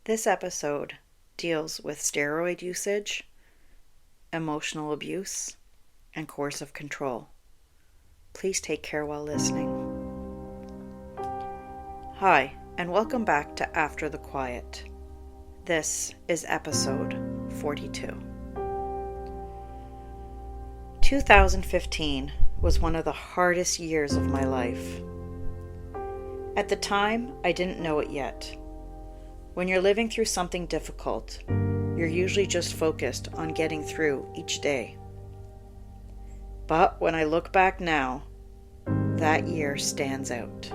This episode deals with steroid usage, emotional abuse, and coercive control. Please take care while listening. Hi, and welcome back to After the Quiet. This is episode 42. 2015 was one of the hardest years of my life. At the time, I didn't know it yet. When you're living through something difficult, you're usually just focused on getting through each day. But when I look back now, that year stands out.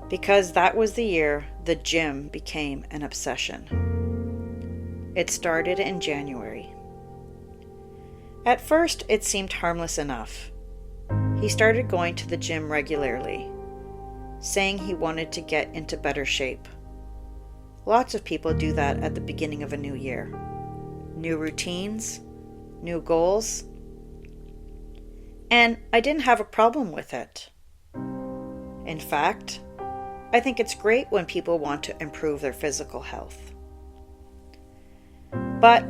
Because that was the year the gym became an obsession. It started in January. At first, it seemed harmless enough. He started going to the gym regularly, saying he wanted to get into better shape. Lots of people do that at the beginning of a new year. New routines, new goals. And I didn't have a problem with it. In fact, I think it's great when people want to improve their physical health. But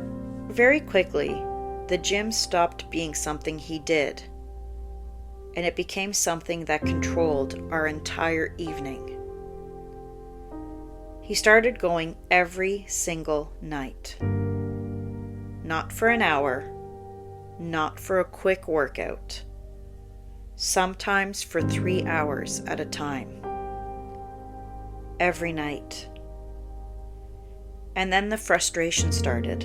very quickly, the gym stopped being something he did, and it became something that controlled our entire evening. He started going every single night. Not for an hour, not for a quick workout. Sometimes for 3 hours at a time. Every night. And then the frustration started.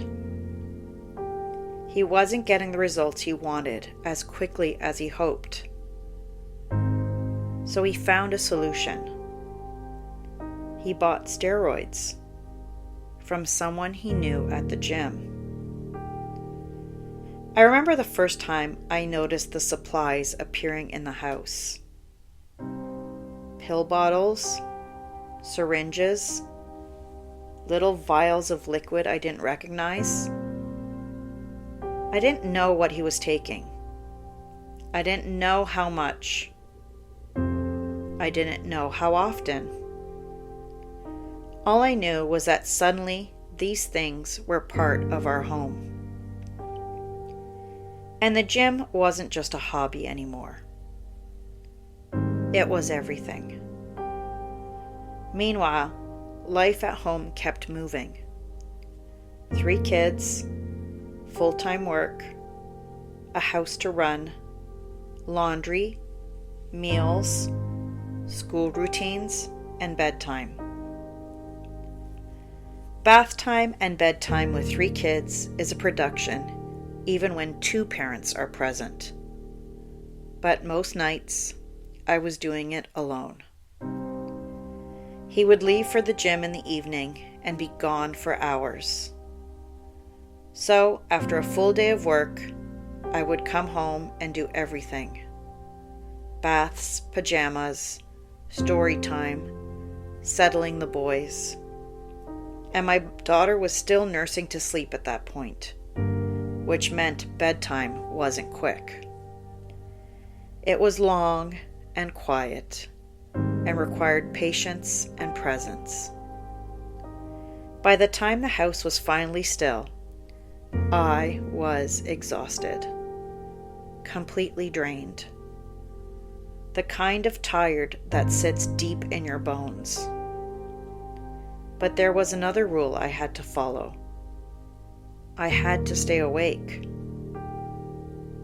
He wasn't getting the results he wanted as quickly as he hoped. So he found a solution. He bought steroids from someone he knew at the gym. I remember the first time I noticed the supplies appearing in the house. Pill bottles, syringes, little vials of liquid I didn't recognize. I didn't know what he was taking. I didn't know how much. I didn't know how often. All I knew was that suddenly these things were part of our home. And the gym wasn't just a hobby anymore. It was everything. Meanwhile, life at home kept moving. 3 kids, full-time work, a house to run, laundry, meals, school routines, and bedtime. Bath time and bedtime with 3 kids is a production, even when 2 parents are present. But most nights, I was doing it alone. He would leave for the gym in the evening and be gone for hours. So, after a full day of work, I would come home and do everything. Baths, pajamas, story time, settling the boys. And my daughter was still nursing to sleep at that point, which meant bedtime wasn't quick. It was long and quiet and required patience and presence. By the time the house was finally still, I was exhausted, completely drained. The kind of tired that sits deep in your bones. But there was another rule I had to follow. I had to stay awake.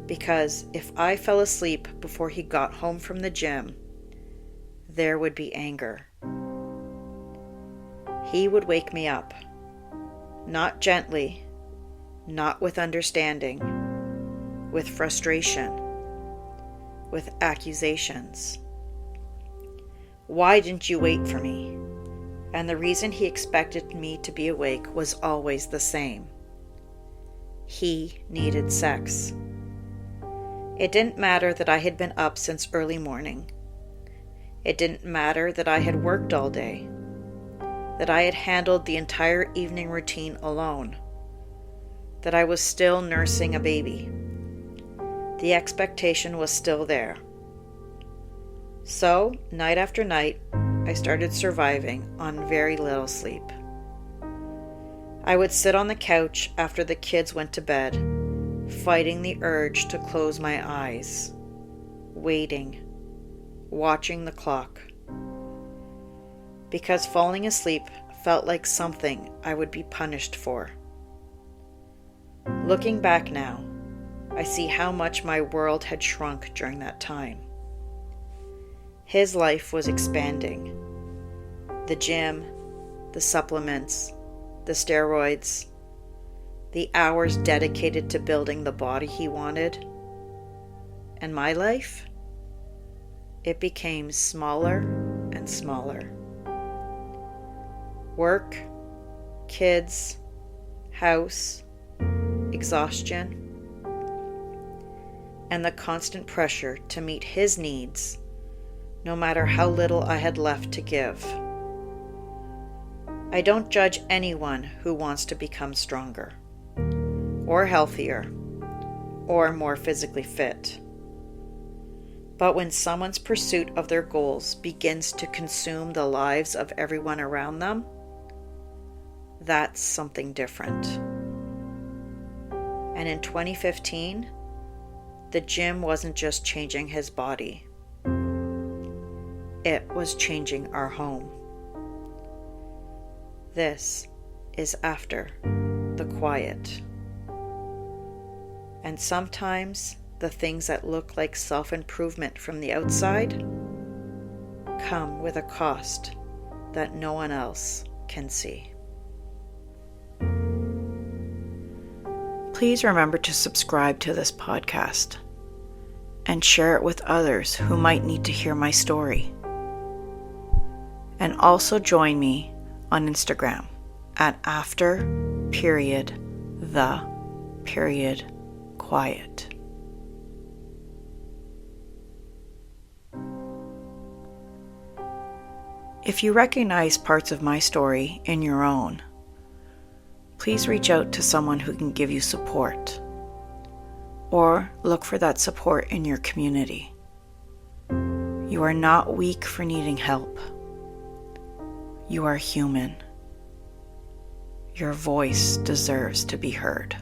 Because if I fell asleep before he got home from the gym, there would be anger. He would wake me up. Not gently, not with understanding, with frustration, with accusations. Why didn't you wait for me? And the reason he expected me to be awake was always the same. He needed sex. It didn't matter that I had been up since early morning. It didn't matter that I had worked all day, that I had handled the entire evening routine alone, that I was still nursing a baby. The expectation was still there. So, night after night, I started surviving on very little sleep. I would sit on the couch after the kids went to bed, fighting the urge to close my eyes, waiting, watching the clock, because falling asleep felt like something I would be punished for. Looking back now, I see how much my world had shrunk during that time. His life was expanding. The gym, the supplements, the steroids, the hours dedicated to building the body he wanted. And my life? It became smaller and smaller. Work, kids, house, exhaustion, and the constant pressure to meet his needs, no matter how little I had left to give. I don't judge anyone who wants to become stronger, or healthier, or more physically fit. But when someone's pursuit of their goals begins to consume the lives of everyone around them, that's something different. And in 2015, the gym wasn't just changing his body. It was changing our home. This is after the quiet. And sometimes the things that look like self-improvement from the outside come with a cost that no one else can see. Please remember to subscribe to this podcast and share it with others who might need to hear my story. And also join me on Instagram at after.the.quiet. If you recognize parts of my story in your own, please reach out to someone who can give you support, or look for that support in your community. You are not weak for needing help. You are human. Your voice deserves to be heard.